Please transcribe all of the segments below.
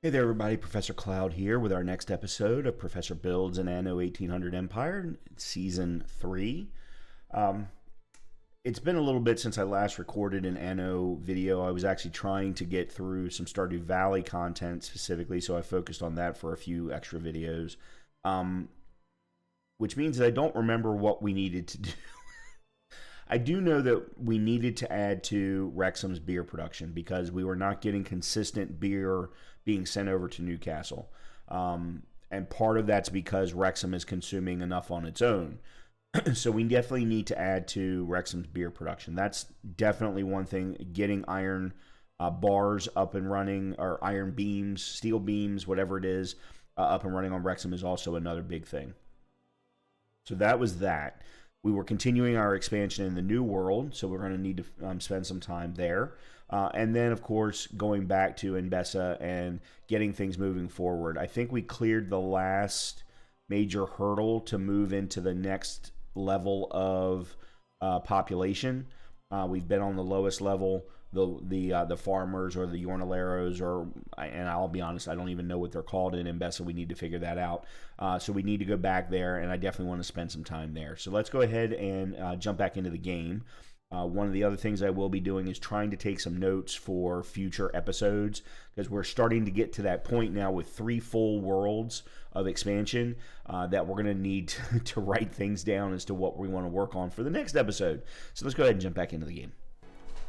Hey there, everybody. Professor Cloud here with our next episode of Professor Builds an Anno 1800 Empire, Season 3. It's been a little bit since I last recorded an Anno video. I was actually trying to get through some Stardew Valley content specifically, so I focused on that for a few extra videos, which means that I don't remember what we needed to do. I do know that we needed to add to Wrexham's beer production because we were not getting consistent beer being sent over to Newcastle. And part of that's because Wrexham is consuming enough on its own. So we definitely need to add to Wrexham's beer production. That's definitely one thing. Getting iron bars up and running, or iron beams, steel beams, whatever it is, up and running on Wrexham is also another big thing. So that was that. We were continuing our expansion in the New World, so we're going to need to spend some time there. And then, of course, going back to Enbesa and getting things moving forward. I think we cleared the last major hurdle to move into the next level of population. We've been on the lowest level. The farmers or the Jornaleros, and I'll be honest, I don't even know what they're called in Enbesa. We need to figure that out. So we need to go back there, and I definitely want to spend some time there. So let's go ahead and jump back into the game. One of the other things I will be doing is trying to take some notes for future episodes, because we're starting to get to that point now with 3 full worlds of expansion that we're going to need to write things down as to what we want to work on for the next episode. So let's go ahead and jump back into the game.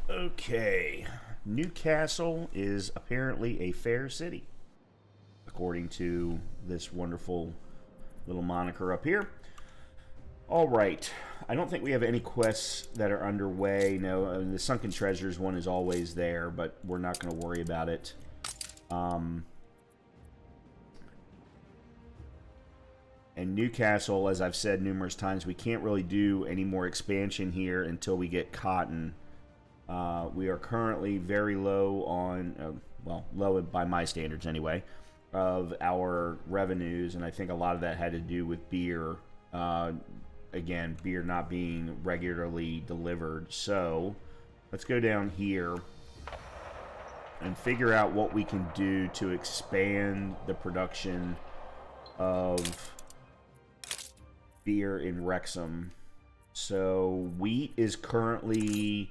Okay, Newcastle is apparently a fair city, according to this wonderful little moniker up here. All right, I don't think we have any quests that are underway. No, the Sunken Treasures one is always there, but we're not going to worry about it. And Newcastle, as I've said numerous times, we can't really do any more expansion here until we get cotton. We are currently very low on, low by my standards anyway, of our revenues, and I think a lot of that had to do with beer. Again, beer not being regularly delivered. So let's go down here and figure out what we can do to expand the production of beer in Wrexham. So wheat is currently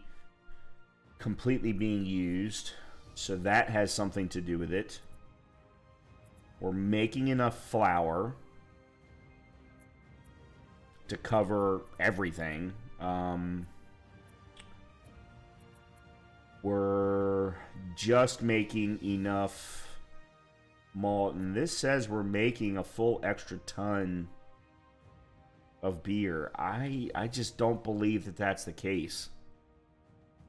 completely being used, so that has something to do with it. We're making enough flour to cover everything. We're just making enough malt, and this says we're making a full extra ton of beer. I just don't believe that that's the case.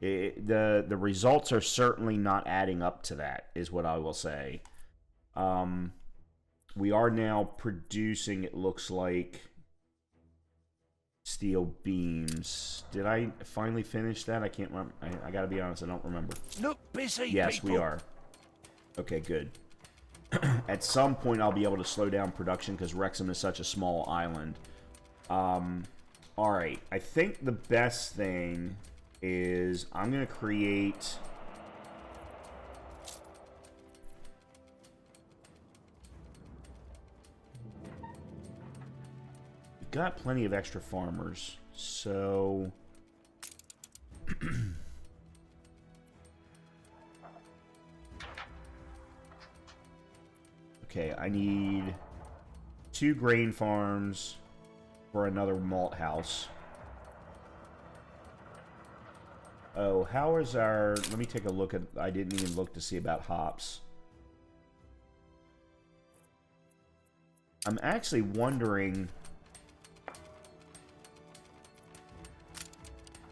The results are certainly not adding up to that, is what I will say. We are now producing, it looks like, steel beams. Did I finally finish that? I can't remember. I gotta be honest, I don't remember. Look busy, yes, people. We are. Okay, good. At some point, I'll be able to slow down production because Wrexham is such a small island. Alright, I think the best thing is I'm going to create... We've got plenty of extra farmers, so... Okay, I need 2 grain farms for another malt house. Oh, how is our... Let me take a look at... I didn't even look to see about hops. I'm actually wondering...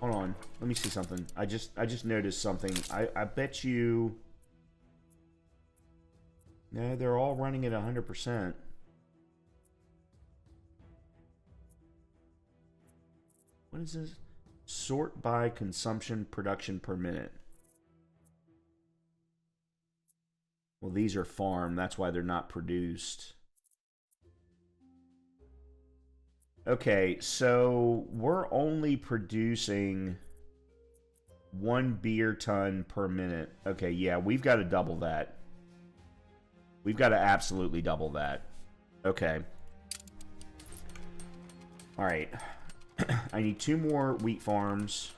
Hold on. Let me see something. I just noticed something. I bet you... No, they're all running at 100%. What is this? Sort by consumption production per minute. Well, these are farmed. That's why they're not produced. Okay, so we're only producing 1 beer ton per minute. Okay, yeah, we've got to double that. We've got to absolutely double that. Okay. All right. I need 2 more wheat farms.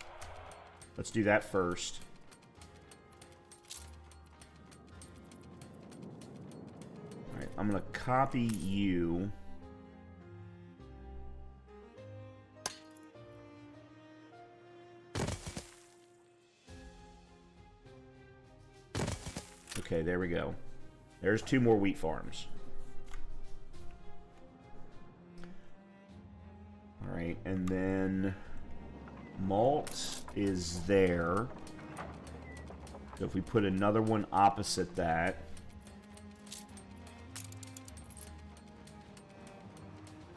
Let's do that first. All right, I'm going to copy you. Okay, there we go. There's 2 more wheat farms. All right, and then malt is there. So if we put another one opposite that,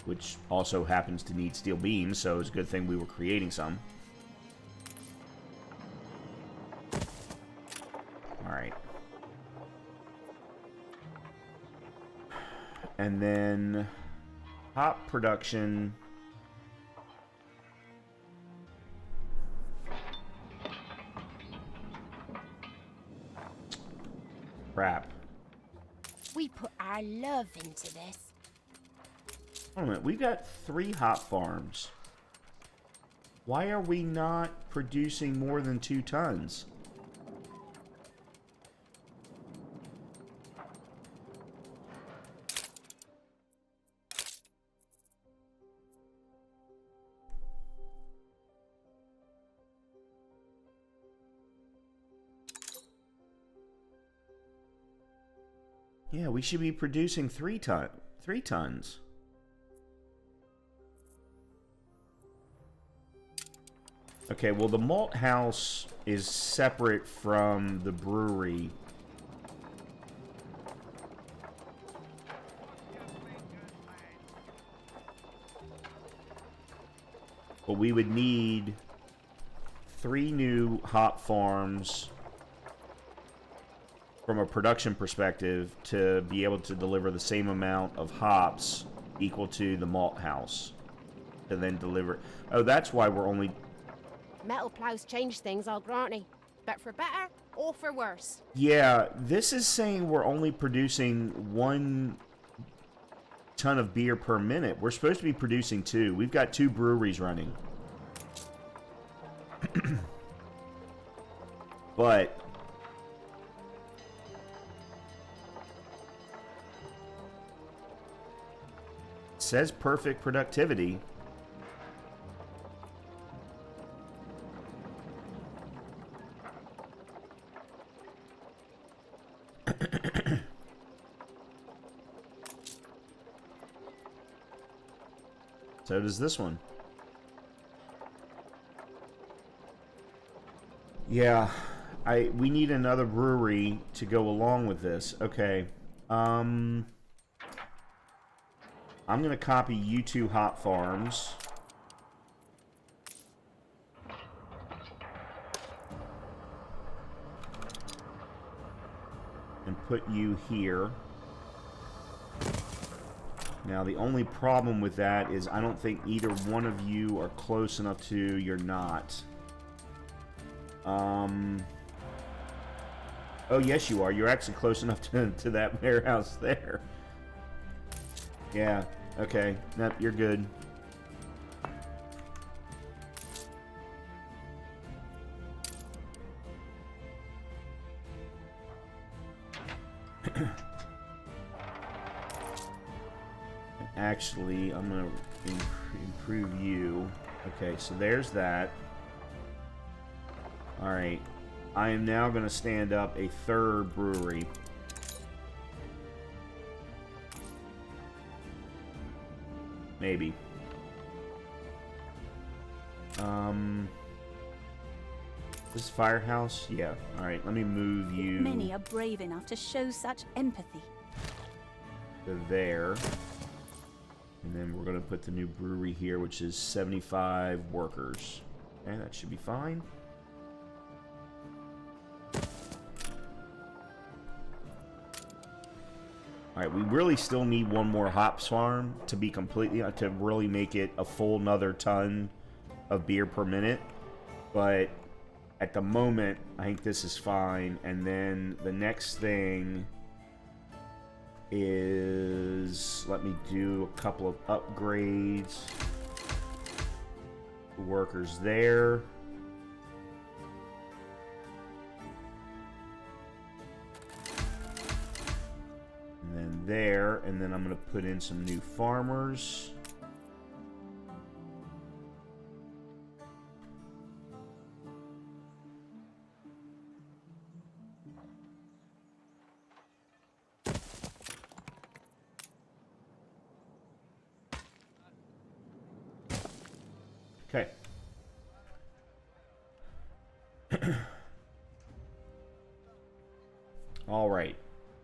which also happens to need steel beams, so it's a good thing we were creating some. All right. And then hop production. Crap. We put our love into this. Hold on a minute. We've got 3 hop farms. Why are we not producing more than 2 tons? Yeah, we should be producing 3 tons. Okay, well, the malt house is separate from the brewery. But we would need 3 new hop farms from a production perspective to be able to deliver the same amount of hops equal to the malt house. To then deliver... Oh, that's why we're only... Metal plows change things, I'll grant you. But for better or for worse. Yeah, this is saying we're only producing 1 ton of beer per minute. We're supposed to be producing 2. We've got 2 breweries running. But... it says perfect productivity. So does this one. Yeah, we need another brewery to go along with this. Okay. I'm going to copy you 2 hop farms. And put you here. Now, the only problem with that is I don't think either one of you are close enough to... You're not. Oh, yes, you are. You're actually close enough to that warehouse there. Yeah. Okay. Nope, you're good. Actually, I'm going to improve you. Okay, so there's that. Alright. I am now going to stand up a 3rd brewery. Maybe. This is Firehouse? Yeah. Alright, let me move you... Many are brave enough to show such empathy. to there. And then we're going to put the new brewery here, which is 75 workers. Okay, that should be fine. Alright, we really still need 1 more hops farm to be completely, to really make it a full another ton of beer per minute. But at the moment, I think this is fine. And then the next thing is, let me do a couple of upgrades. Workers there. And then there, and then I'm going to put in some new farmers. Okay. All right.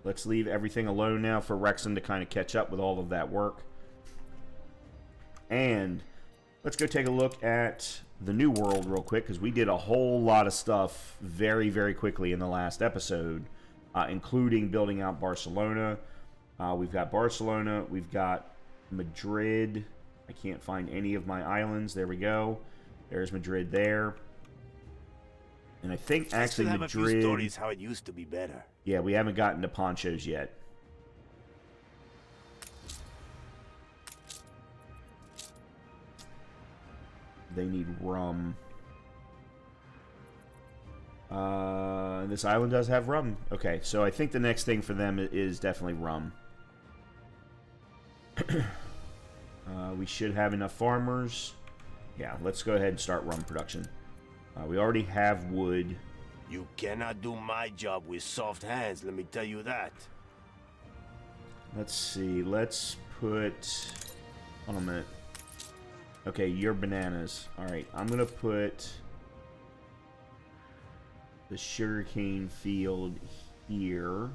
Let's leave everything alone now for Wrexham to kind of catch up with all of that work. And let's go take a look at the New World real quick, because we did a whole lot of stuff very, very quickly in the last episode, including building out Barcelona. We've got Barcelona. We've got Madrid. I can't find any of my islands. There we go. There's Madrid there. And I think actually Madrid... Madrid... a few stories how it used to be better. Yeah, we haven't gotten to ponchos yet. They need rum. This island does have rum. Okay, so I think the next thing for them is definitely rum. We should have enough farmers. Yeah, let's go ahead and start rum production. We already have wood. You cannot do my job with soft hands, let me tell you that. Let's see. Let's put... Hold on a minute. Okay, your bananas. Alright, I'm going to put the sugarcane field here.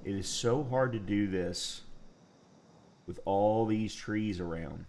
It is so hard to do this with all these trees around.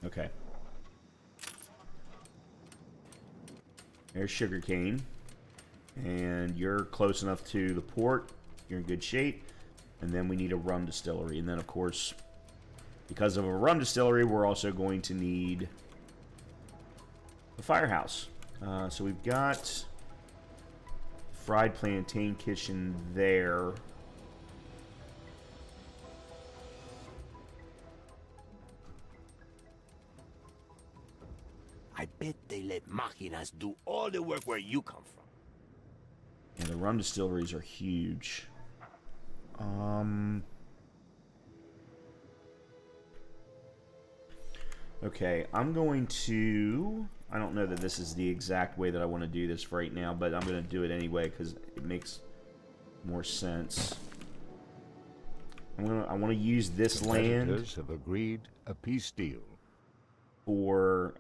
Okay. There's sugarcane. And you're close enough to the port. You're in good shape. And then we need a rum distillery. And then, of course, because of a rum distillery, we're also going to need a firehouse. So we've got fried plantain kitchen there. I bet they let machinas do all the work where you come from. Yeah, the rum distilleries are huge. Okay, I'm going to... I don't know that this is the exact way that I want to do this right now, but I'm going to do it anyway because it makes more sense. I want to use this land. Competitors have agreed a peace deal. For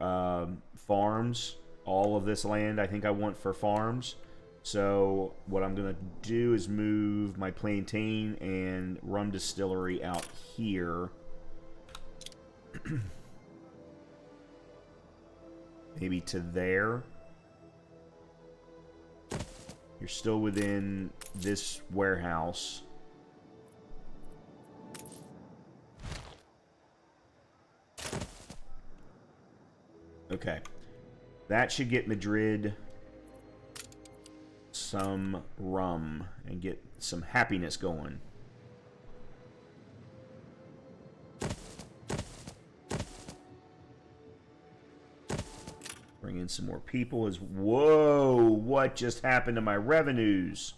farms. All of this land I think I want for farms. So what I'm going to do is move my plantain and rum distillery out here. Maybe to there. You're still within this warehouse. Okay. That should get Madrid some rum and get some happiness going. Bring in some more people as... Whoa! What just happened to my revenues?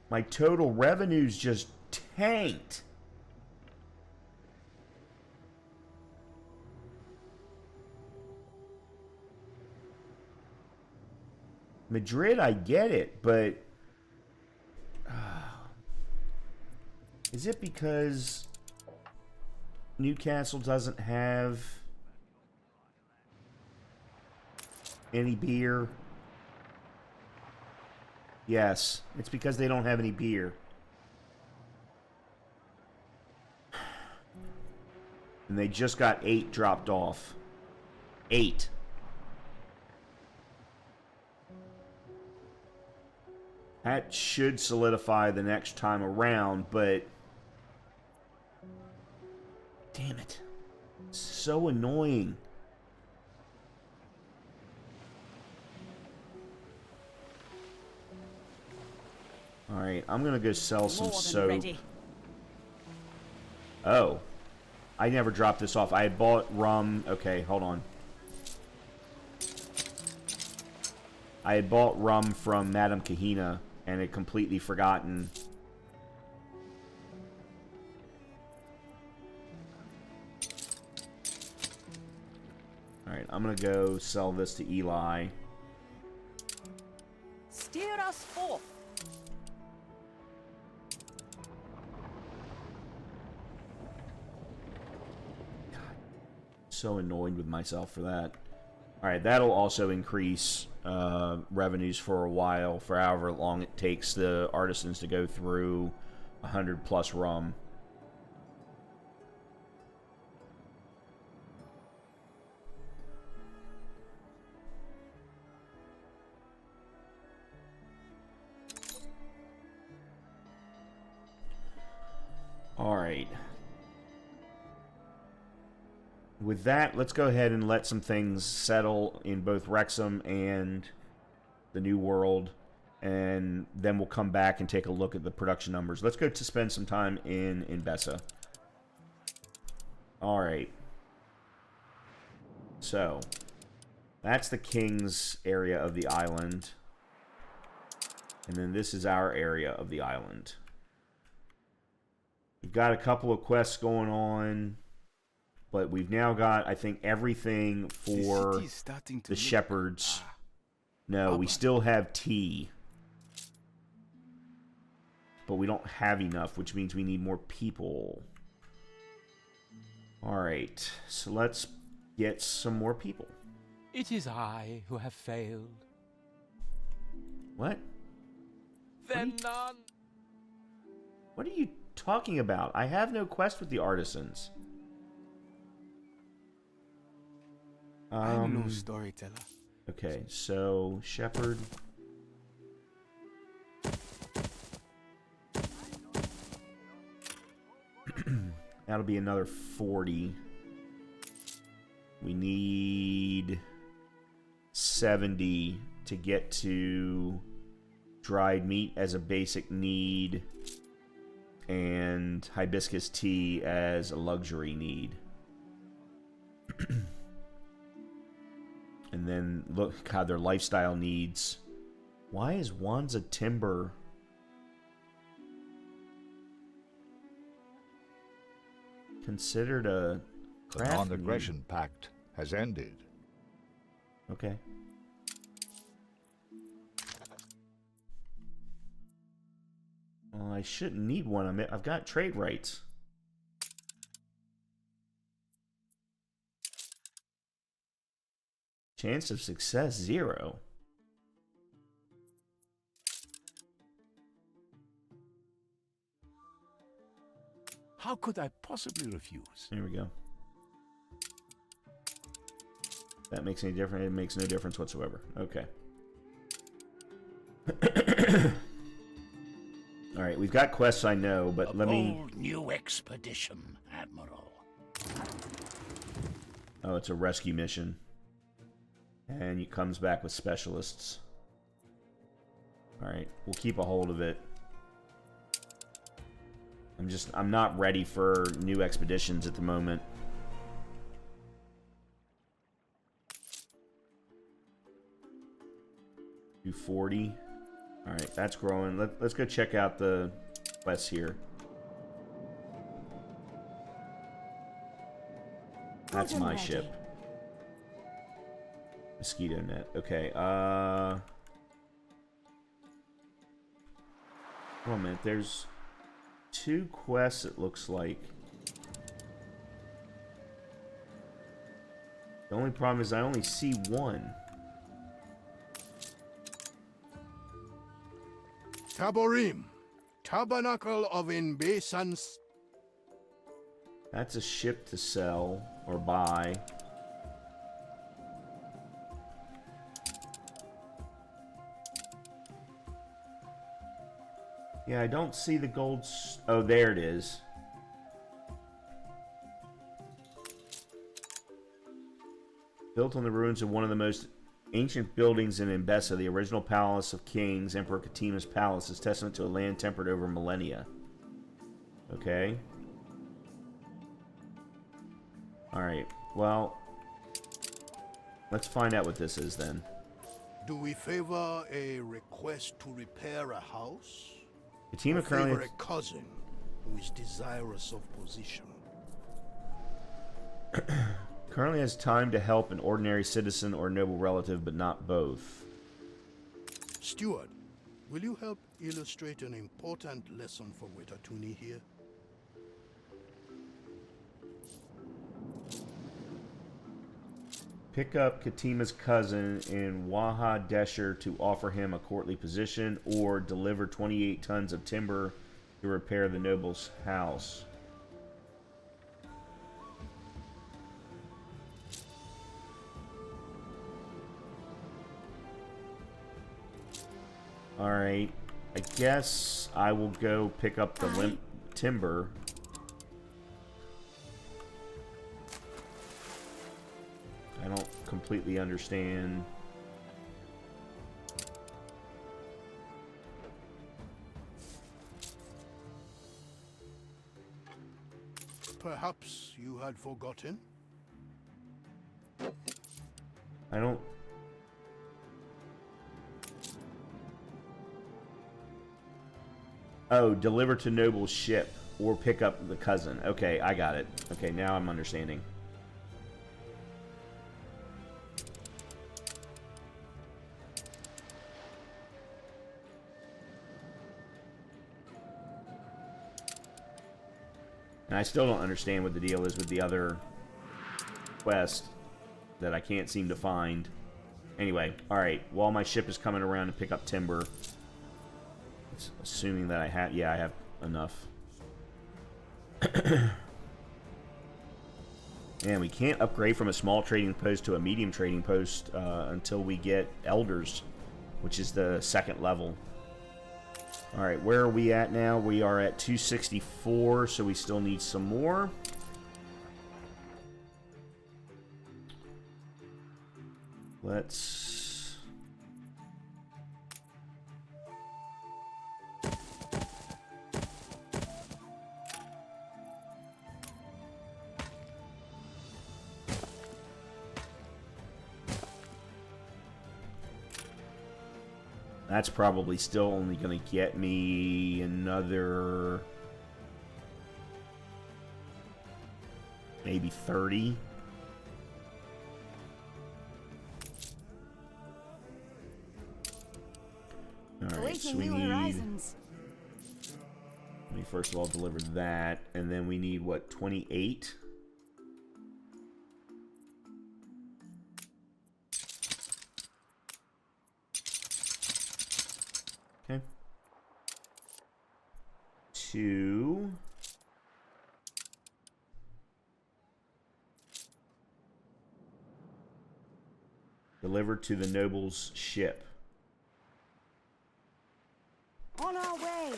My total revenues just tanked. Madrid, I get it, but... Is it because Newcastle doesn't have any beer? Yes, it's because they don't have any beer. And they just got 8 dropped off. 8. That should solidify the next time around, but... Damn it. So annoying. Alright, I'm gonna go sell some soap. Ready. Oh. I never dropped this off. I had bought rum. Okay, hold on. I had bought rum from Madame Kahina and had completely forgotten. Alright, I'm gonna go sell this to Eli. Steer us forth. So annoyed with myself for that. Alright, that'll also increase revenues for a while, for however long it takes the artisans to go through 100 plus rum. Alright. With that, let's go ahead and let some things settle in both Wrexham and the New World, and then we'll come back and take a look at the production numbers. Let's go to spend some time in Enbesa. Alright. So, that's the King's area of the island. And then this is our area of the island. We've got a couple of quests going on. But we've now got, I think, everything for the shepherds. No, we still have tea. But we don't have enough, which means we need more people. Alright, so let's get some more people. It is I who have failed. What? Then none. What are you talking about? I have no quest with the artisans. I'm no storyteller. Okay, so shepherd. That'll be another 40. We need 70 to get to dried meat as a basic need and hibiscus tea as a luxury need. And then, look, God, their lifestyle needs. Why is Wanza timber? Considered a The craft non-aggression need? pact has ended. Okay. Well, I shouldn't need one. I've got trade rights. Chance of success 0. How could I possibly refuse? There we go. That makes any difference? It makes no difference whatsoever. Okay. All right, we've got quests I know, but let me... bold new expedition, Admiral. Oh, it's a rescue mission. And it comes back with specialists. Alright, we'll keep a hold of it. I'm not ready for new expeditions at the moment. Do 40. Alright, that's growing. Let's go check out the quests here. That's my ship. Mosquito net. Okay, hold on a minute. There's 2 quests, it looks like. The only problem is I only see 1. Taborim, Tabernacle of Enbesa. That's a ship to sell or buy. Yeah, I don't see the gold. Oh, there it is. Built on the ruins of one of the most ancient buildings in Enbesa, the original palace of kings, Emperor Katima's palace, is testament to a land tempered over millennia. Okay. Alright, well, let's find out what this is then. Do we favor a request to repair a house? Katima Or favor currently... a cousin who is desirous of position? currently has time to help an ordinary citizen or noble relative, but not both. Steward, will you help illustrate an important lesson for Wetatuni here? Pick up Katima's cousin in Waha Desher to offer him a courtly position, or deliver 28 tons of timber to repair the noble's house. Alright, I guess I will go pick up the limp timber. I don't completely understand. Perhaps you had forgotten? I don't... Oh, deliver to noble's ship or pick up the cousin. Okay, I got it. Okay, now I'm understanding. And I still don't understand what the deal is with the other quest that I can't seem to find. Anyway, alright. While my ship is coming around to pick up timber, it's assuming that I have... Yeah, I have enough. And we can't upgrade from a small trading post to a medium trading post until we get elders, which is the 2nd level. Alright, where are we at now? We are at 264, so we still need some more. Let's... That's probably still only going to get me another... maybe 30. Alright, so we need... horizons. Let me first of all deliver that, and then we need, what, 28? Okay. 2. Deliver to the noble's ship. On our way.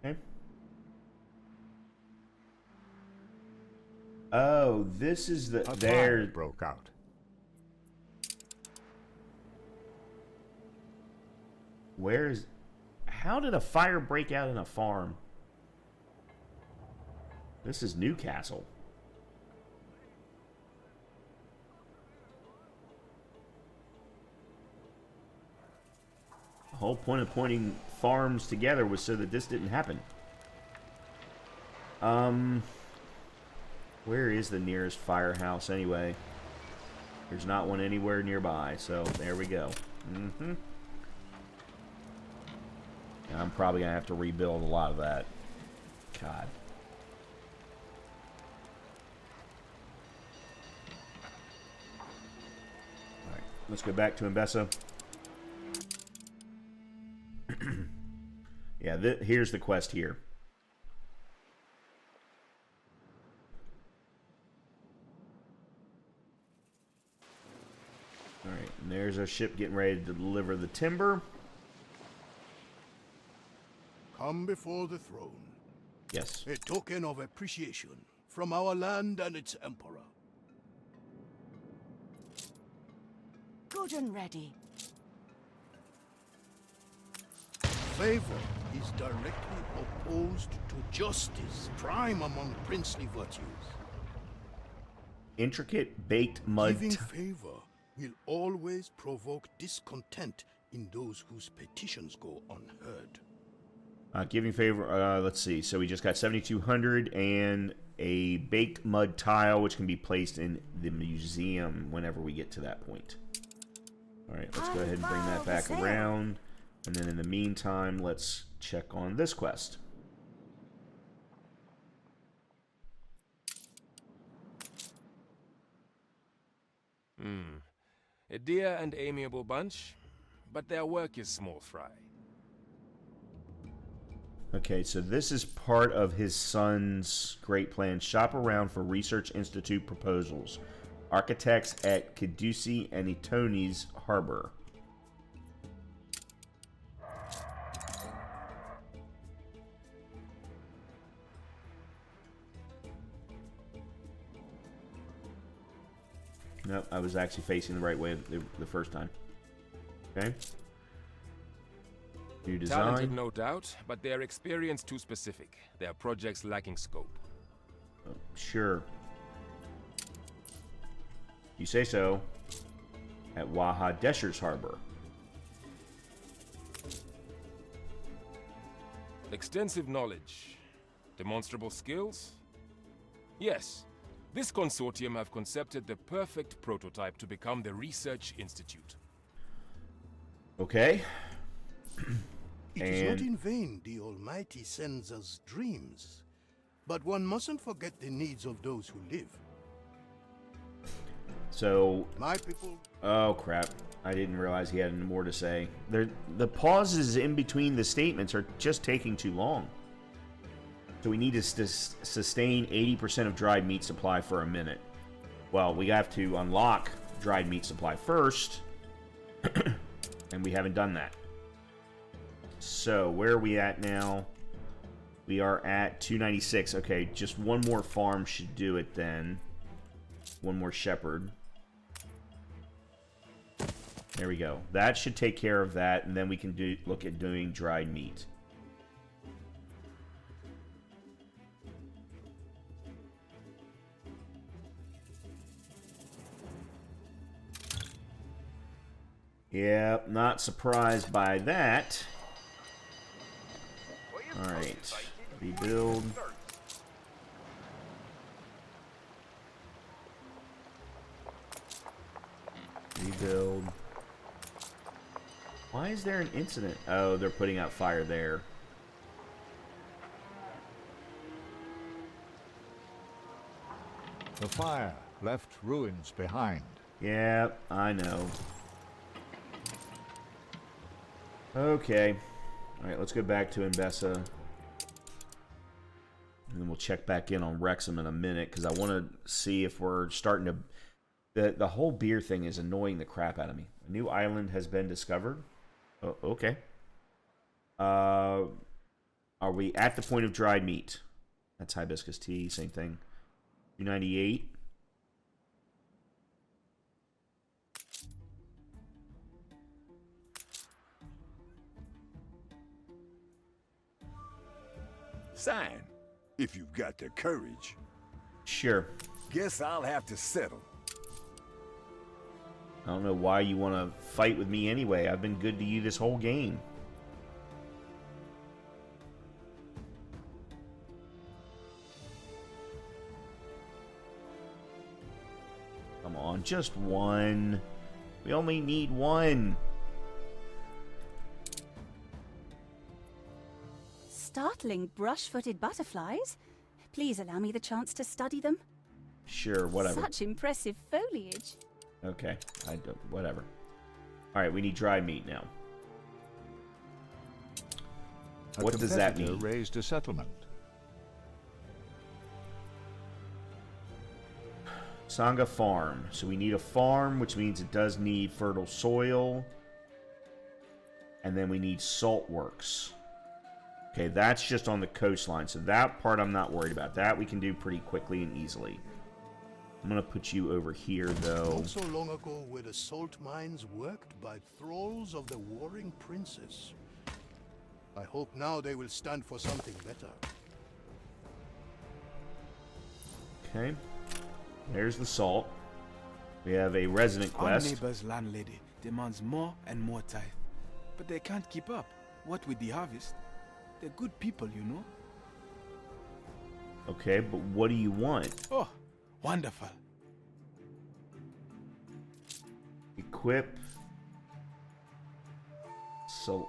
Okay. Oh, this is the... A there... fire broke out. Where is... How did a fire break out in a farm? This is Newcastle. The whole point of pointing farms together was so that this didn't happen. Where is the nearest firehouse anyway? There's not one anywhere nearby, so there we go. I'm probably going to have to rebuild a lot of that. God. Alright, let's go back to Enbesa. Yeah, here's the quest here. Alright, and there's our ship getting ready to deliver the timber. Come before the throne. Yes. A token of appreciation from our land and its emperor. Good and ready. Favor is directly opposed to justice, prime among princely virtues. Intricate baked mud. Giving favor will always provoke discontent in those whose petitions go unheard. Giving favor, let's see. So we just got 7,200 and a baked mud tile, which can be placed in the museum whenever we get to that point. All right, let's go ahead and bring that back around. And then in the meantime, let's check on this quest. A dear and amiable bunch, but their work is small fry. Okay, so this is part of his son's great plan. Shop around for Research Institute proposals. Architects at Caducee and Etoni's Harbor. Nope, I was actually facing the right way the first time. Okay. New design. Talented, no doubt, but their experience too specific. Their projects lacking scope. Sure. You say so. At Waha Desher's Harbor. Extensive knowledge. Demonstrable skills? Yes. This consortium have concepted the perfect prototype to become the Research Institute. Okay. It is not in vain the Almighty sends us dreams. But one mustn't forget the needs of those who live. So... My people... Oh, crap. I didn't realize he had more to say. The pauses in between the statements are just taking too long. So we need to sustain 80% of dried meat supply for a minute. Well, we have to unlock dried meat supply first. And we haven't done that. So, where are we at now? We are at 296. Okay, just one more farm should do it then. One more shepherd. There we go. That should take care of that, and then we can look at doing dried meat. Yep, not surprised by that. Alright, rebuild. Rebuild. Why is there an incident? Oh, they're putting out fire there. The fire left ruins behind. Yeah, I know. Okay. Alright, let's go back to Enbesa. And then we'll check back in on Wrexham in a minute, because I want to see if we're starting to... The whole beer thing is annoying the crap out of me. A new island has been discovered. Oh, okay. Are we at the point of dried meat? That's hibiscus tea, same thing. 298. Sign, if you've got the courage. Sure. Guess I'll have to settle. I don't know why you want to fight with me anyway. I've been good to you this whole game. Come on. just one. We only need one. Startling brush-footed butterflies. Please allow me the chance to study them. Sure, whatever. Such impressive foliage. Okay, I don't. Whatever. All right, we need dried meat now. What does that mean? Raised a settlement. Sangha farm. So we need a farm, which means it does need fertile soil. And then we need salt works. Okay, that's just on the coastline. So that part I'm not worried about. That we can do pretty quickly and easily. I'm going to put you over here, though. Not so long ago were the salt mines worked by thralls of the warring princess. I hope now they will stand for something better. Okay. There's the salt. We have a resident Our quest. neighbor's landlady demands more and more tithe. But they can't keep up. What with the harvest? They're good people, you know. Okay, but what do you want? Oh, wonderful. Equip. So,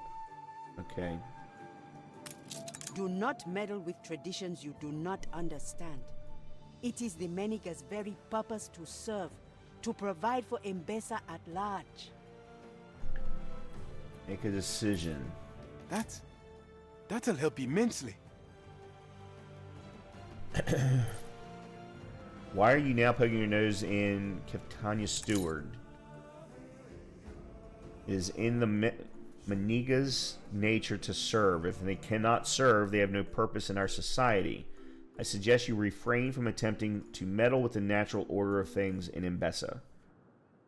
okay. Do not meddle with traditions you do not understand. It is the Meniga's very purpose to serve, to provide for Enbesa at large. Make a decision. That'll help immensely. Why are you now poking your nose in Keftania Steward? It is in the Meniga's nature to serve. If they cannot serve, they have no purpose in our society. I suggest you refrain from attempting to meddle with the natural order of things in Enbesa.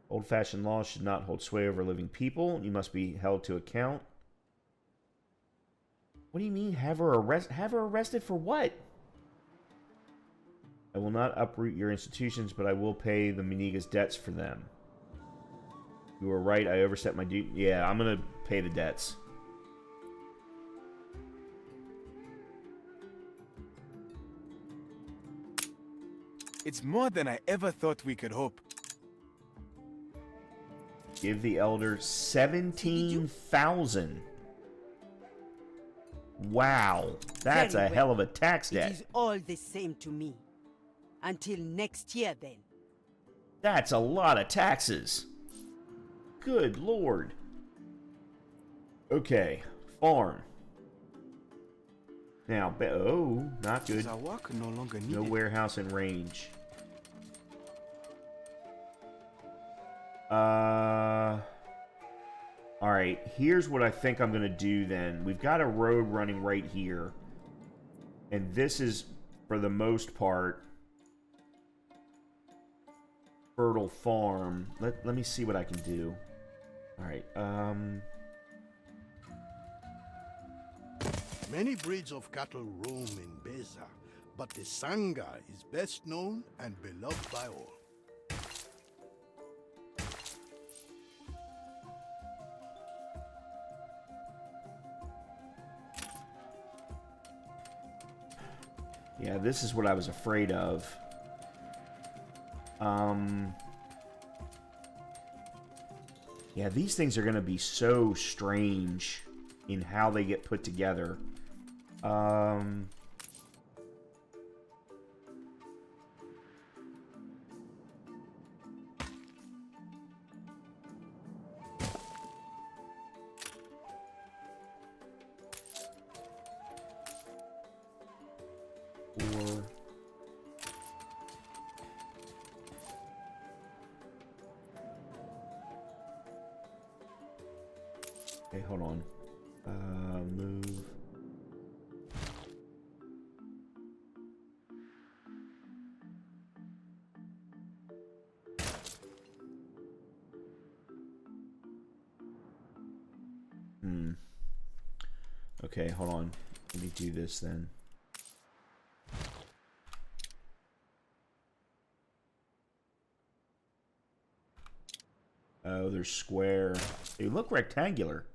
Old-fashioned laws should not hold sway over living people. You must be held to account. What do you mean, have her arrested for what? I will not uproot your institutions, but I will pay the Meniga's debts for them. You were right, I overstepped my duty. Yeah, I'm gonna pay the debts. It's more than I ever thought we could hope. Give the elder 17,000. Wow, that's Very a hell of a tax It debt. is all the same to me. Until next year, then. That's a lot of taxes. Good lord. Okay, farm. Now, oh, not good. Zawak no longer No needed. warehouse in range. Alright, here's what I think I'm going to do then. We've got a road running right here. And this is, for the most part, fertile farm. Let me see what I can do. Alright, Many breeds of cattle roam in Beza, but the Sangha is best known and beloved by all. yeah, this is what I was afraid of. Yeah, these things are going to be so strange in how they get put together. Or okay, hold on. Move. Okay, hold on. Let me do this then. Oh, they're square. They look rectangular.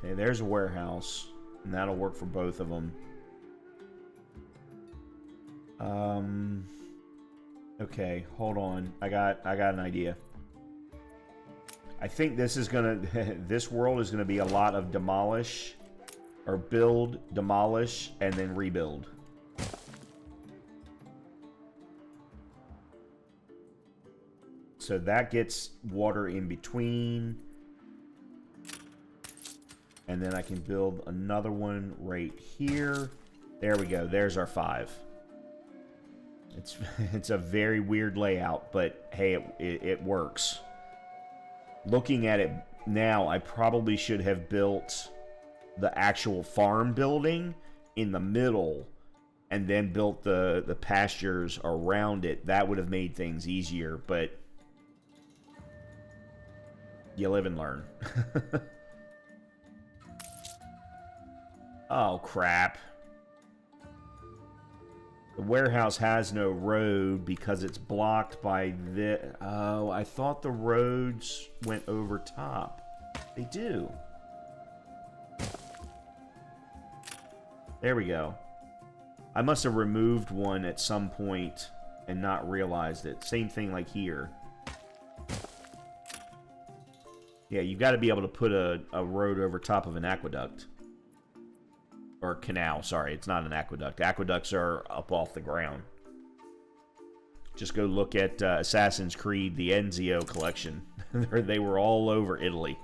Okay, there's a warehouse, and that'll work for both of them. Okay, hold on. I got an idea. I think this is gonna this world is gonna be a lot of demolish, or build, demolish, and then rebuild. So that gets water in between. And then I can build another one right here. There we go. There's our 5. It's a very weird layout, but hey, it works. Looking at it now, I probably should have built the actual farm building in the middle and then built the pastures around it. That would have made things easier, but you live and learn. Oh, crap. The warehouse has no road because it's blocked by this. Oh, I thought the roads went over top. They do. There we go. I must have removed one at some point and not realized it. Same thing like here. Yeah, you've got to be able to put a road over top of an aqueduct. Or canal, sorry, it's not an aqueduct. Aqueducts are up off the ground. Just go look at Assassin's Creed, the Ezio collection. They were all over Italy.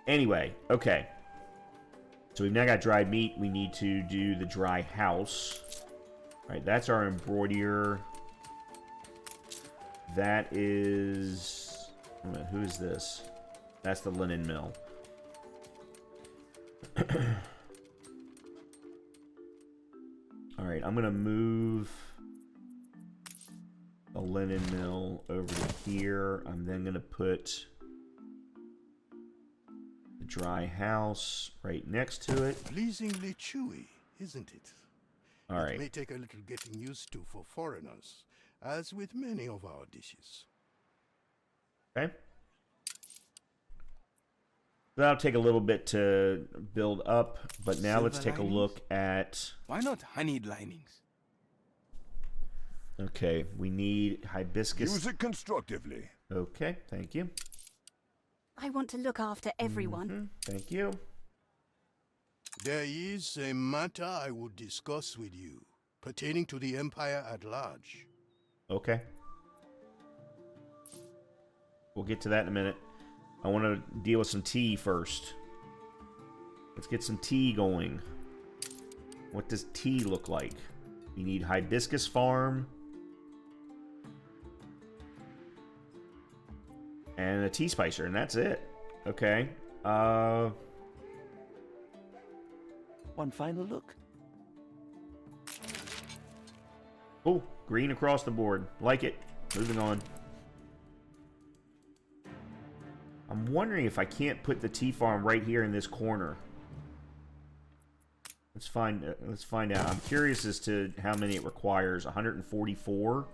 Anyway, okay. So we've now got dried meat. We need to do the dry house. All right, that's our embroiderer. That is... who is this? That's the linen mill. Alright, I'm going to move the linen mill over to here. I'm then going to put the dry house right next to it. Pleasingly chewy, isn't it? Alright. It may take a little getting used to for foreigners, as with many of our dishes. Okay. That'll take a little bit to build up, but now let's take a look at... Why not honeyed linings? Okay, we need hibiscus... Use it constructively. Okay, thank you. I want to look after everyone. Thank you. There is a matter I would discuss with you, pertaining to the Empire at large. Okay. We'll get to that in a minute. I want to deal with some tea first. Let's get some tea going. What does tea look like? You need hibiscus farm. And a tea spicer, and that's it. Okay. One final look. Oh, green across the board. Like it. Moving on. I'm wondering if I can't put the tea farm right here in this corner. Let's find out. I'm curious as to how many it requires. 144.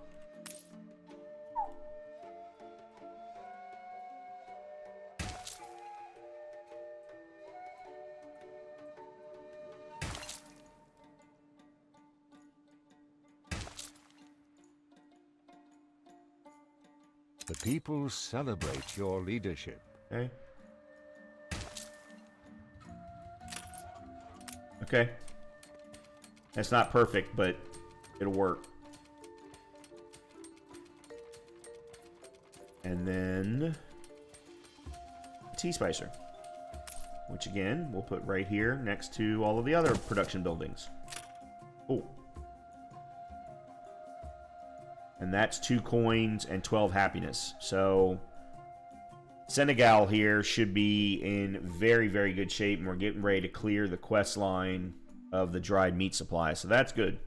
The people celebrate your leadership. Okay. Okay. That's not perfect, but it'll work. And then tea spicer, which again we'll put right here next to all of the other production buildings. Oh. And that's 2 coins and 12 happiness. So Senegal here should be in very, very good shape, and we're getting ready to clear the quest line of the dried meat supply. So that's good.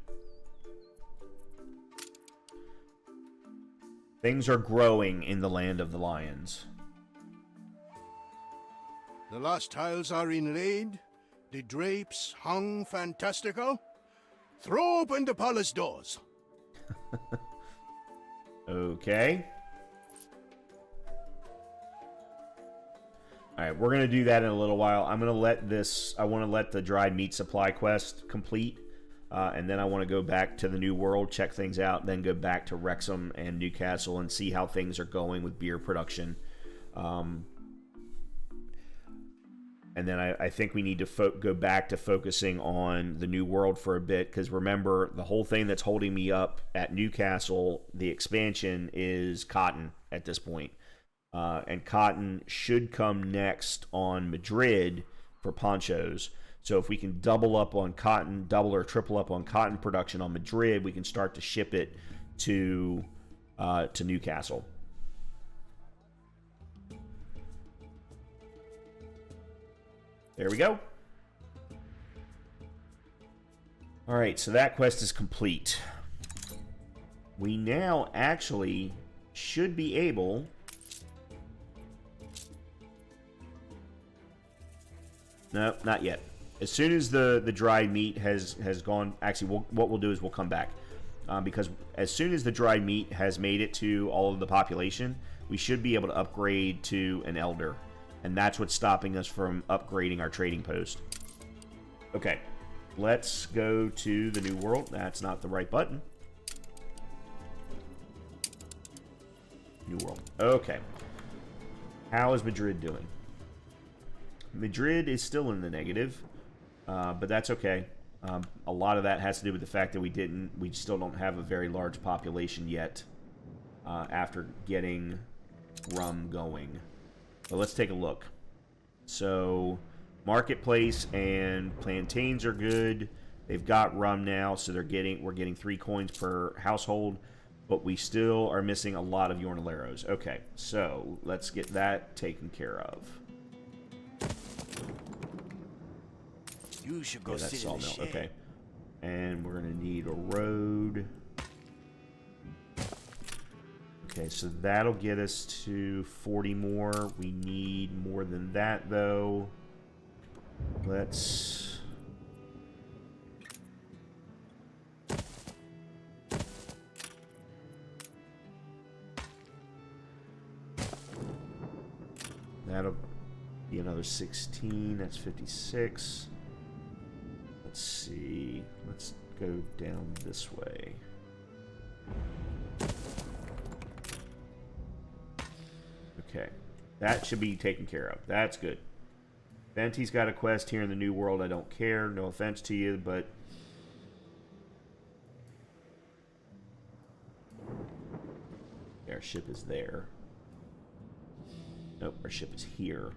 Things are growing in the land of the lions. The last tiles are inlaid, the drapes hung fantastical. Throw open the palace doors. Okay. All right, we're going to do that in a little while. I'm going to let this... I want to let the dried meat supply quest complete. And then I want to go back to the New World, check things out, then go back to Wrexham and Newcastle and see how things are going with beer production. And then I think we need to go back to focusing on the New World for a bit, because remember, the whole thing that's holding me up at Newcastle, the expansion, is cotton at this point. And cotton should come next on Madrid for ponchos. So if we can double up on cotton, double or triple up on cotton production on Madrid, we can start to ship it to Newcastle. There we go. All right, so that quest is complete. We now actually should be able... No, not yet. As soon as the dried meat has gone... Actually, what we'll do is we'll come back. Because as soon as the dried meat has made it to all of the population, we should be able to upgrade to an elder. And that's what's stopping us from upgrading our trading post. Okay. Let's go to the New World. That's not the right button. New World. Okay. How is Madrid doing? Madrid is still in the negative. But that's okay. A lot of that has to do with the fact that we still don't have a very large population yet after getting rum going. But let's take a look. So, marketplace and plantains are good. They've got rum now, so we're getting 3 coins per household, but we still are missing a lot of Yornaleros. Okay, so let's get that taken care of. You should go sit in the shade. Okay. And we're going to need a road. Okay, so that'll get us to 40 more. We need more than that, though. Let's... That'll be another 16. That's 56. Let's see. Let's go down this way. Okay. That should be taken care of. That's good. Venti's got a quest here in the New World. I don't care. No offense to you, but... Our ship is there. Nope, our ship is here.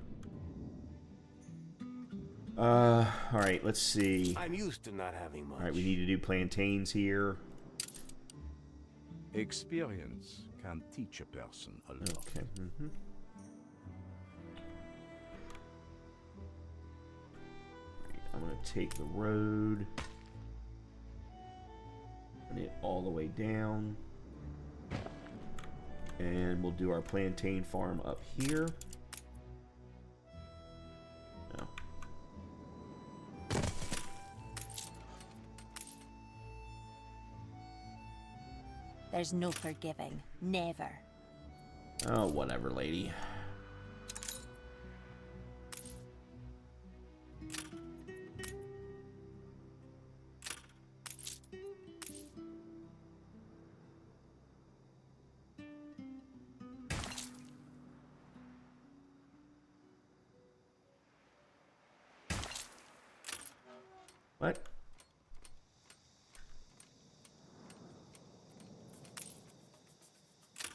Alright, let's see. I'm used to not having much. Alright, we need to do plantains here. Experience can teach a person a lot. Okay. I'm going to take the road. Run it all the way down. And we'll do our plantain farm up here. No. There's no forgiving. Never. Oh, whatever, lady. What?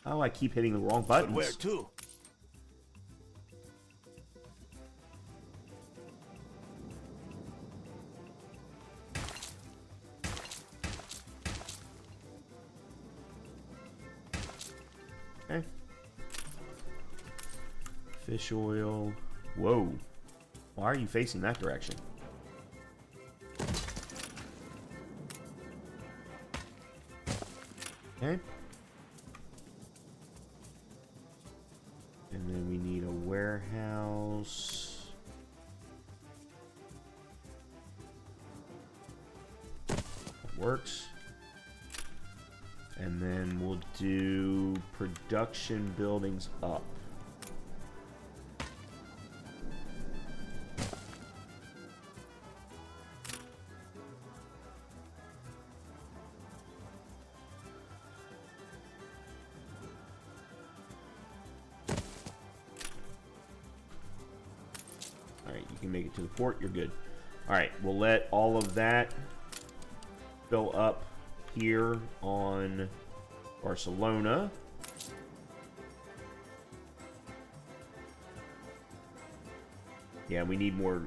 Oh, I keep hitting the wrong buttons. But where to? Okay. Fish oil. Whoa. Why are you facing that direction? Okay. And then we need a warehouse. Works. And then we'll do production buildings up. Alright, you can make it to the port. You're good. Alright, we'll let all of that fill up here on Barcelona. Yeah, we need more.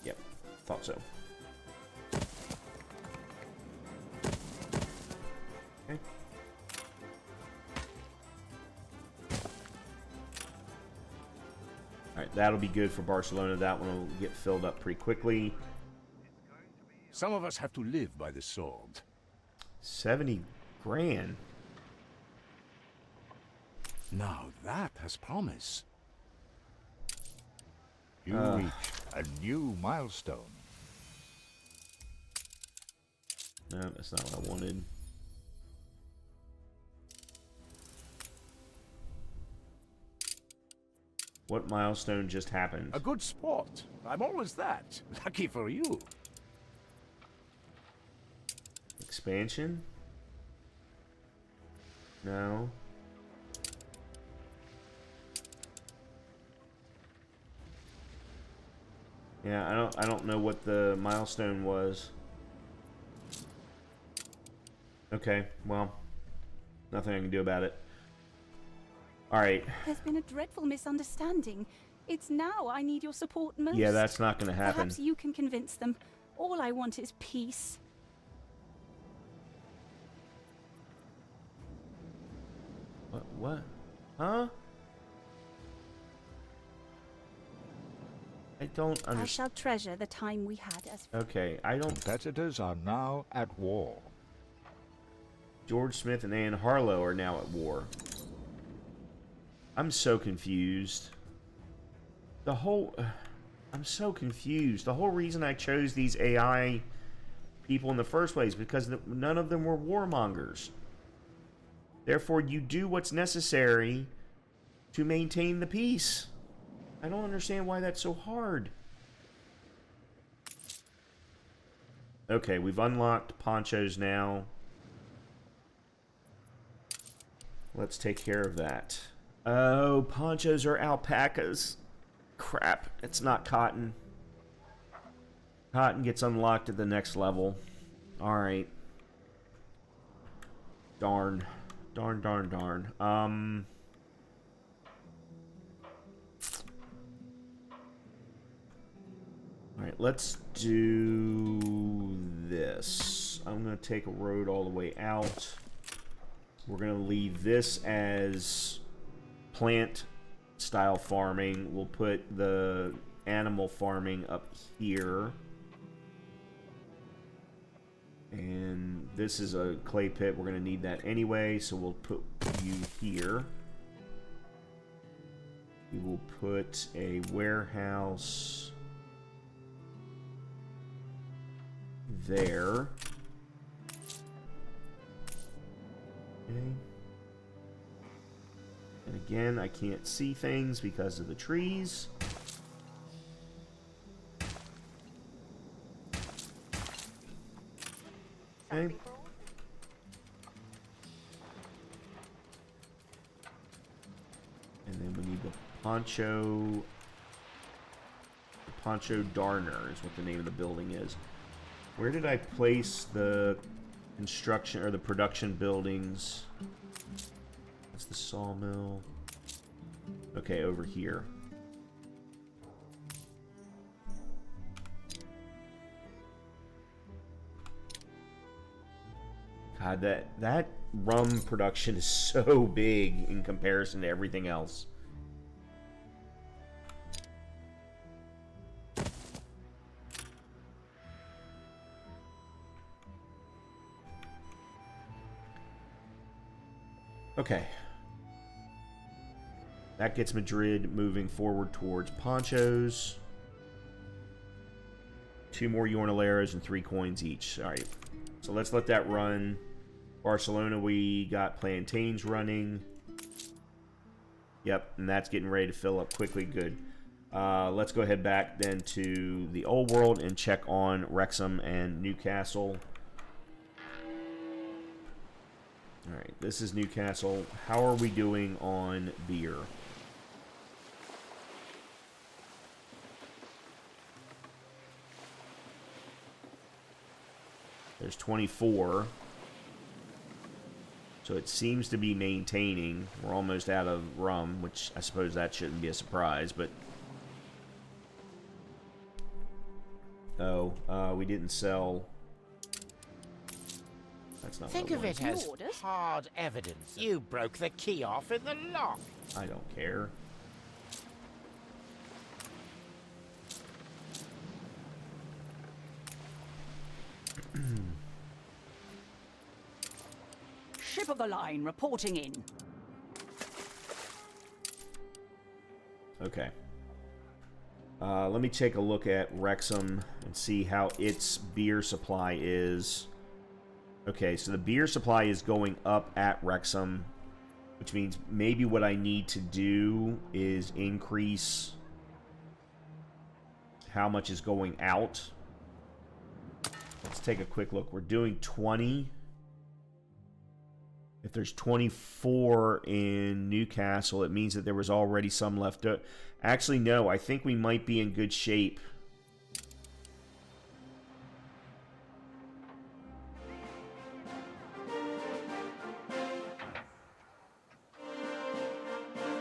Yep, thought so. Okay. Alright, that'll be good for Barcelona. That one will get filled up pretty quickly. Some of us have to live by the sword. 70 grand. Now that has promise. You reach a new milestone. No, that's not what I wanted. What milestone just happened? A good sport. I'm always that. Lucky for you. Expansion? No. Yeah, I don't know what the milestone was. Okay, well, nothing I can do about it. Alright. There's been a dreadful misunderstanding. It's now I need your support most. Yeah, that's not going to happen. Perhaps you can convince them. All I want is peace. What? Huh? I don't understand. I shall treasure the time we had as... Okay, I don't... Competitors are now at war. George Smith and Anne Harlow are now at war. I'm so confused. The whole... I'm so confused. The whole reason I chose these AI people in the first place because none of them were warmongers. Therefore, you do what's necessary to maintain the peace. I don't understand why that's so hard. Okay, we've unlocked ponchos now. Let's take care of that. Oh, ponchos are alpacas. Crap, it's not cotton. Cotton gets unlocked at the next level. Alright. Darn. Darn, darn, darn. Alright, let's do this. I'm going to take a road all the way out. We're going to leave this as plant style farming. We'll put the animal farming up here. And this is a clay pit. We're going to need that anyway, so we'll put you here. We will put a warehouse there. Okay. And again, I can't see things because of the trees. Okay. And then we need the poncho darner is what the name of the building is. Where did I place the construction or the production buildings? That's the sawmill. Okay, over here. God, that rum production is so big in comparison to everything else. Okay. That gets Madrid moving forward towards ponchos. 2 more Yornaleros and 3 coins each. Alright. So let's let that run. Barcelona, we got plantains running. Yep, and that's getting ready to fill up quickly. Good. Let's go ahead back then to the old world and check on Wrexham and Newcastle. Alright, this is Newcastle. How are we doing on beer? There's 24. So it seems to be maintaining. We're almost out of rum, which I suppose that shouldn't be a surprise, but... Oh, we didn't sell... That's not Think what I of it wanted. as hard evidence. You broke the key off in the lock. I don't care. Ship of the line reporting in. Okay. Let me take a look at Wrexham and see how its beer supply is. Okay, so the beer supply is going up at Wrexham, which means maybe what I need to do is increase how much is going out. Let's take a quick look. We're doing 20. If there's 24 in Newcastle, it means that there was already some left. Actually, no. I think we might be in good shape.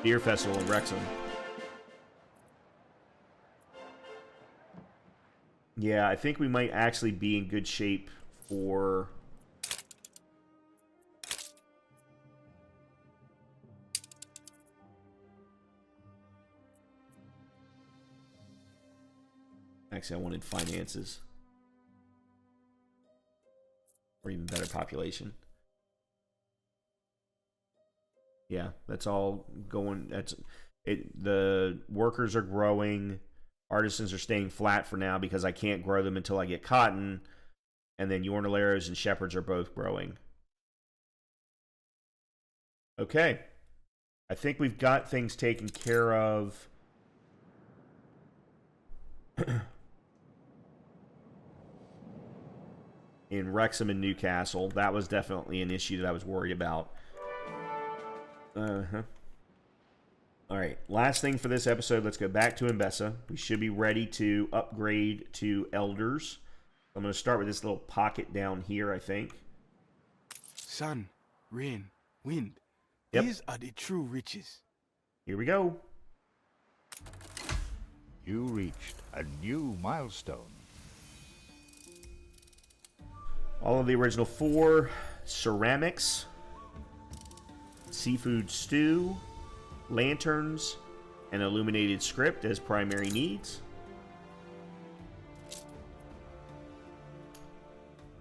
Beer Festival in Wrexham. Yeah, I think we might actually be in good shape for... Actually, I wanted finances. Or even better, population. Yeah, that's all going. That's it. The workers are growing. Artisans are staying flat for now because I can't grow them until I get cotton. And then Yornaleros and Shepherds are both growing. Okay. I think we've got things taken care of. In Wrexham and Newcastle. That was definitely an issue that I was worried about. Alright, last thing for this episode, let's go back to Enbesa. We should be ready to upgrade to Elders. I'm going to start with this little pocket down here, I think. Sun, rain, wind. Yep. These are the true riches. Here we go. You reached a new milestone. All of the original 4. Ceramics. Seafood stew. Lanterns. And illuminated script as primary needs.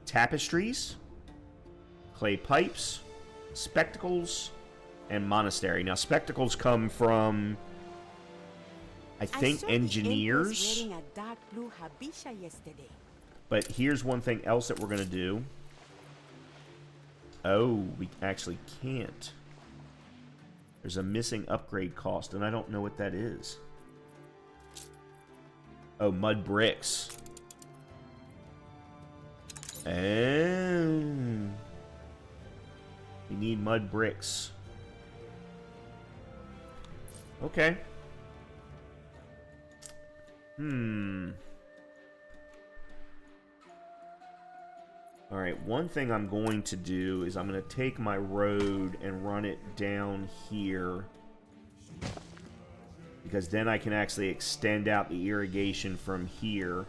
Tapestries. Clay pipes. Spectacles. And monastery. Now, spectacles come from... I think engineers. Wearing a dark blue habisha yesterday. But here's one thing else that we're going to do. Oh, we actually can't. There's a missing upgrade cost, and I don't know what that is. Oh, mud bricks. Oh. We need mud bricks. Okay. Alright, one thing I'm going to do is I'm going to take my road and run it down here. Because then I can actually extend out the irrigation from here.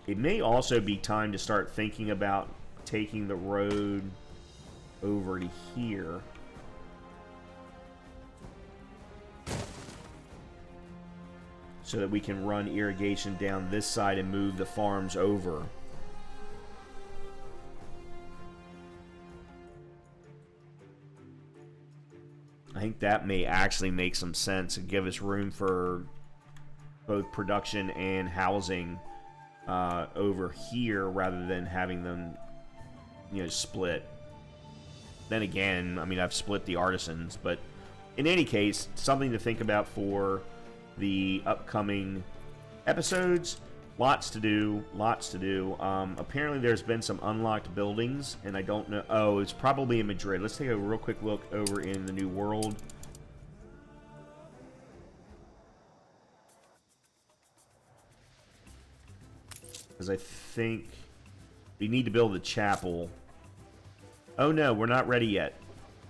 It may also be time to start thinking about taking the road over to here. So that we can run irrigation down this side and move the farms over. I think that may actually make some sense and give us room for both production and housing over here rather than having them, you know, split. Then again, I mean, I've split the artisans, but in any case, something to think about for the upcoming episodes. Lots to do, lots to do. Apparently there's been some unlocked buildings, and I don't know. Oh, it's probably in Madrid. Let's take a real quick look over in the New World. Because I think We need to build the chapel. Oh no, we're not ready yet.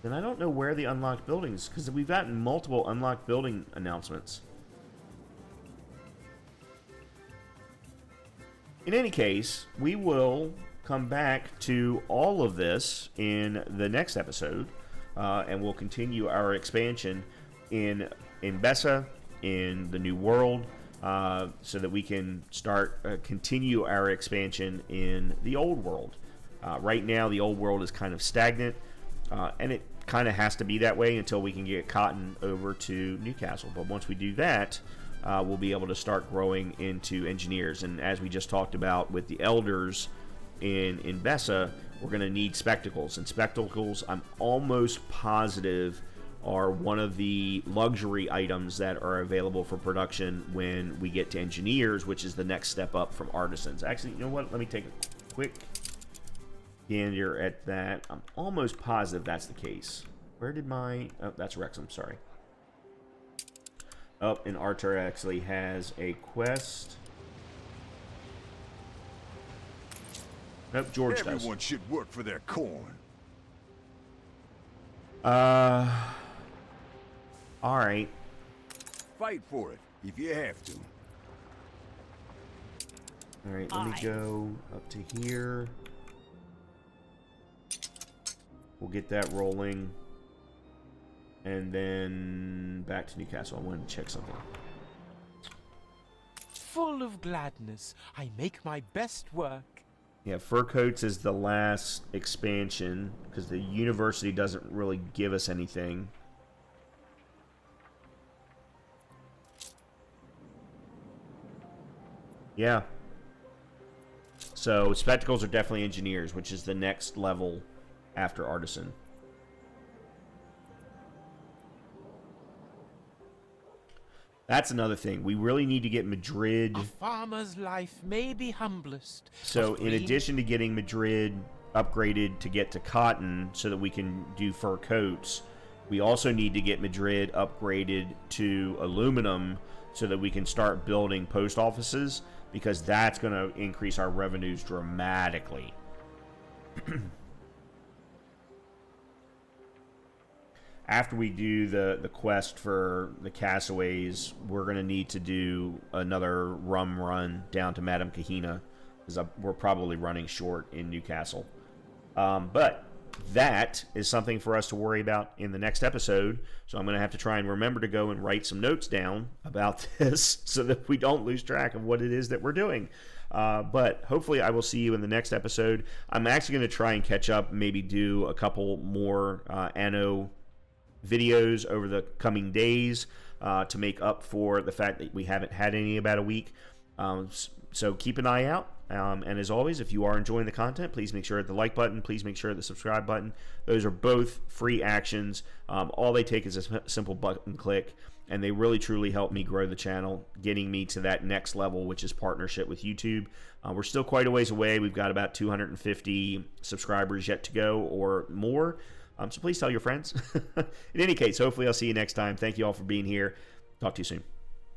Then I don't know where the unlocked buildings, because we've gotten multiple unlocked building announcements. In any case, we will come back to all of this in the next episode, and we'll continue our expansion in Enbesa, in the New World, so that we can continue our expansion in the Old World. Right now, the Old World is kind of stagnant, and it kind of has to be that way until we can get cotton over to Newcastle. But once we do that, we'll be able to start growing into engineers. And as we just talked about with the elders in Enbesa, we're going to need spectacles. And spectacles, I'm almost positive, are one of the luxury items that are available for production when we get to engineers, which is the next step up from artisans. Actually, you know what? Let me take a quick gander at that. I'm almost positive that's the case. Where did my... Oh, that's Wrexham, sorry. Oh, and Archer actually has a quest. Nope, George does. Everyone should work for their corn. Alright. Fight for it, if you have to. Alright, let me go up to here. We'll get that rolling. And then back to Newcastle. I wanted to check something. Full of gladness, I make my best work. Yeah, Fur Coats is the last expansion, because the university doesn't really give us anything. Yeah. So, spectacles are definitely engineers, which is the next level after artisan. That's another thing. We really need to get Madrid. A farmer's life may be humblest. So in addition to getting Madrid upgraded to get to cotton so that we can do fur coats, we also need to get Madrid upgraded to aluminum so that we can start building post offices, because that's going to increase our revenues dramatically. After we do the quest for the castaways, we're going to need to do another rum run down to Madame Kahina, because we're probably running short in Newcastle. But that is something for us to worry about in the next episode, so I'm going to have to try and remember to go and write some notes down about this so that we don't lose track of what it is that we're doing. But hopefully I will see you in the next episode. I'm actually going to try and catch up, maybe do a couple more Anno videos over the coming days to make up for the fact that we haven't had any about a week. So keep an eye out. And as always, if you are enjoying the content, please make sure to hit the like button. Please make sure to hit the subscribe button. Those are both free actions. All they take is a simple button click, and they really truly help me grow the channel, getting me to that next level, which is partnership with YouTube. We're still quite a ways away. We've got about 250 subscribers yet to go or more. So please tell your friends. In any case, hopefully I'll see you next time. Thank you all for being here. Talk to you soon.